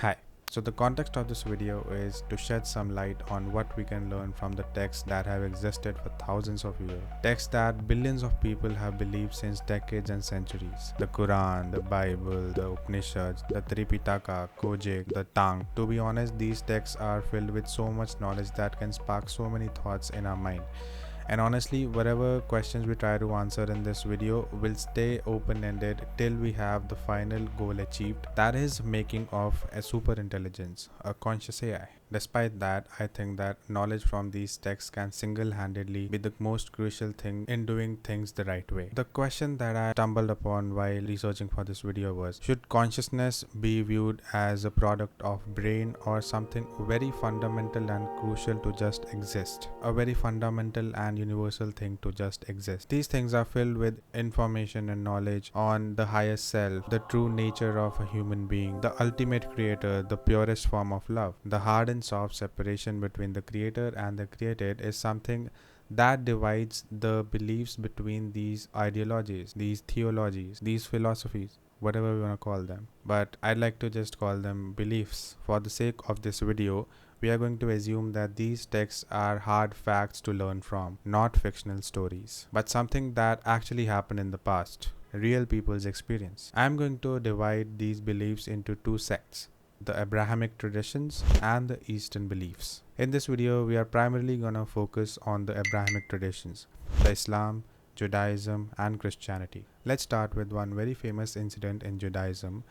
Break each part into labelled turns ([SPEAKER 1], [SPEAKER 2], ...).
[SPEAKER 1] Hi. So the context of this video is to shed some light on what we can learn from the texts that have existed for thousands of years. Texts that billions of people have believed since decades and centuries. The Quran, the Bible, the Upanishads, the Tripitaka, Kojak, the Tang. To be honest, these texts are filled with so much knowledge that can spark so many thoughts in our mind. And honestly, whatever questions we try to answer in this video will stay open-ended till we have the final goal achieved, that is making of a super intelligence, a conscious AI. Despite that, I think that knowledge from these texts can single-handedly be the most crucial thing in doing things the right way. The question that I stumbled upon while researching for this video was, should consciousness be viewed as a product of brain or something very fundamental and crucial to just exist? A very fundamental and universal thing to just exist. These things are filled with information and knowledge on the highest self, the true nature of a human being, the ultimate creator, the purest form of love. The hard and soft separation between the creator and the created is something that divides the beliefs between these ideologies, these theologies, these philosophies, whatever we want to call them. But I'd like to just call them beliefs. For the sake of this video, we are going to assume that these texts are hard facts to learn from, not fictional stories, but something that actually happened in the past, real people's experience. I'm going to divide these beliefs into two sects: the Abrahamic traditions and the Eastern beliefs. In this video, we are primarily gonna focus on the Abrahamic traditions, the Islam, Judaism, and Christianity. Let's start with one very famous incident in Judaism,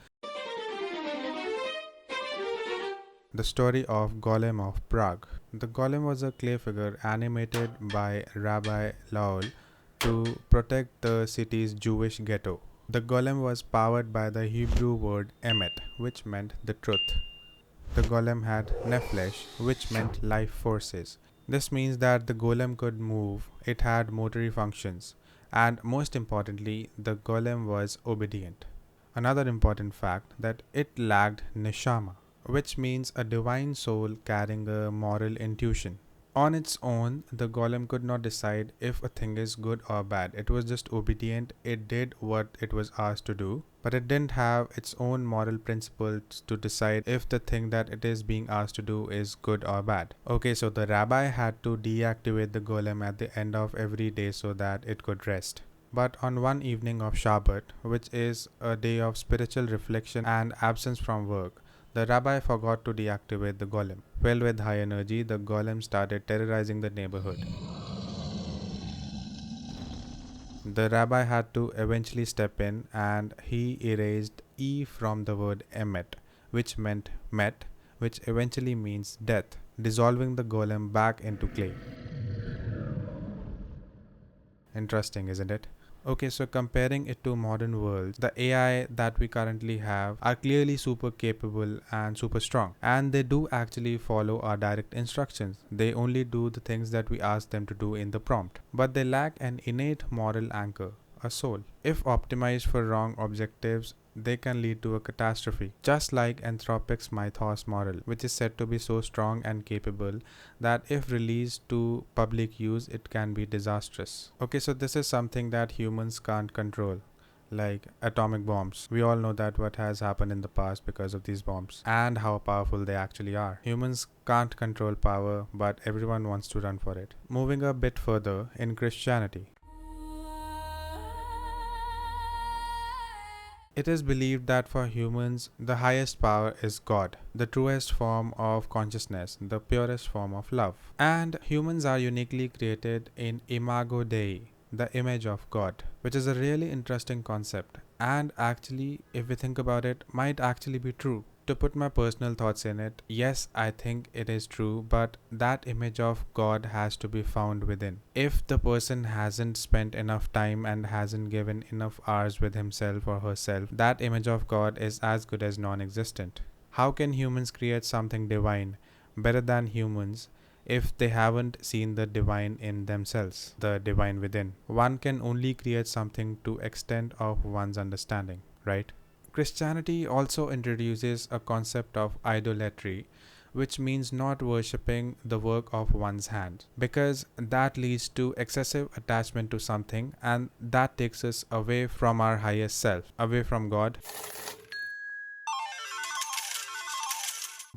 [SPEAKER 1] the story of Golem of Prague. The golem was a clay figure animated by Rabbi Laol to protect the city's Jewish ghetto. The golem was powered by the Hebrew word emet, which meant the truth. The golem had nefesh, which meant life forces. This means that the golem could move, it had motory functions, and most importantly, the golem was obedient. Another important fact that it lacked Neshama, which means a divine soul carrying a moral intuition. On its own, the golem could not decide if a thing is good or bad. It was just obedient, it did what it was asked to do, but it didn't have its own moral principles to decide if the thing that it is being asked to do is good or bad. Okay, so the rabbi had to deactivate the golem at the end of every day so that it could rest. But on one evening of Shabbat, which is a day of spiritual reflection and absence from work, the rabbi forgot to deactivate the golem. Filled with high energy, the golem started terrorizing the neighborhood. The rabbi had to eventually step in and he erased E from the word emet, which meant met, which eventually means death, dissolving the golem back into clay. Interesting, isn't it? Okay, so comparing it to modern worlds, the AI that we currently have are clearly super capable and super strong. And they do actually follow our direct instructions. They only do the things that we ask them to do in the prompt. But they lack an innate moral anchor, a soul. If optimized for wrong objectives, they can lead to a catastrophe, just like Anthropic's Mythos model, which is said to be so strong and capable that if released to public use, it can be disastrous. Okay, so this is something that humans can't control, like atomic bombs. We all know that what has happened in the past because of these bombs and how powerful they actually are. Humans can't control power, but everyone wants to run for it. Moving a bit further, in Christianity, it is believed that for humans, the highest power is God, the truest form of consciousness, the purest form of love. And humans are uniquely created in Imago Dei, the image of God, which is a really interesting concept. And actually, if we think about it, might actually be true. To put my personal thoughts in it, yes, I think it is true, but that image of God has to be found within. If the person hasn't spent enough time and hasn't given enough hours with himself or herself, that image of God is as good as non-existent. How can humans create something divine, better than humans, if they haven't seen the divine in themselves, the divine within? One can only create something to extent of one's understanding, right? Christianity also introduces a concept of idolatry, which means not worshipping the work of one's hand, because that leads to excessive attachment to something and that takes us away from our highest self, away from God.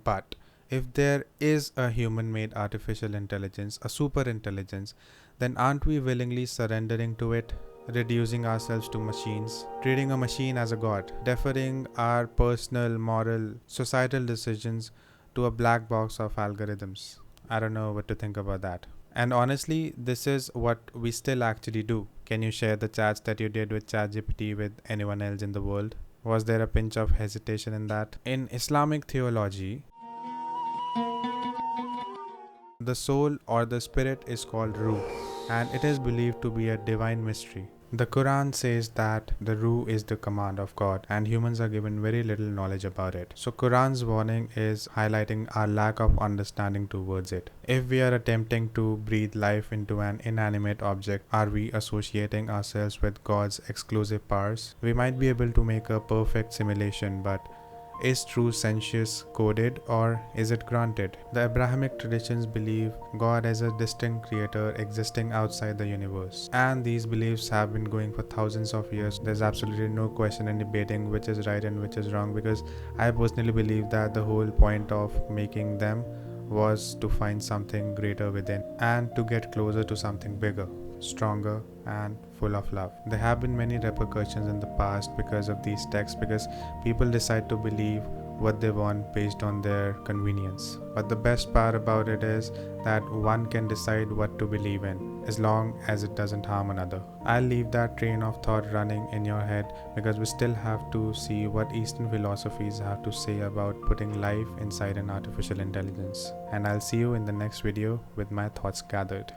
[SPEAKER 1] But if there is a human-made artificial intelligence, a super intelligence, then aren't we willingly surrendering to it, reducing ourselves to machines, treating a machine as a god, deferring our personal, moral, societal decisions to a black box of algorithms? I don't know what to think about that. And honestly, this is what we still actually do. Can you share the chats that you did with ChatGPT with anyone else in the world? Was there a pinch of hesitation in that? In Islamic theology, the soul or the spirit is called Ruuh, and it is believed to be a divine mystery. The Quran says that the Ruuh is the command of God and humans are given very little knowledge about it. So Quran's warning is highlighting our lack of understanding towards it. If we are attempting to breathe life into an inanimate object, are we associating ourselves with God's exclusive powers? We might be able to make a perfect simulation, but is true sentience coded or is it granted? The Abrahamic traditions believe God as a distinct creator existing outside the universe. And these beliefs have been going for thousands of years. There's absolutely no question in debating which is right and which is wrong, because I personally believe that the whole point of making them was to find something greater within and to get closer to something bigger, stronger, and full of love. There have been many repercussions in the past because of these texts, because people decide to believe what they want based on their convenience. But the best part about it is that one can decide what to believe in as long as it doesn't harm another. I'll leave that train of thought running in your head, because we still have to see what Eastern philosophies have to say about putting life inside an artificial intelligence. And I'll see you in the next video with my thoughts gathered.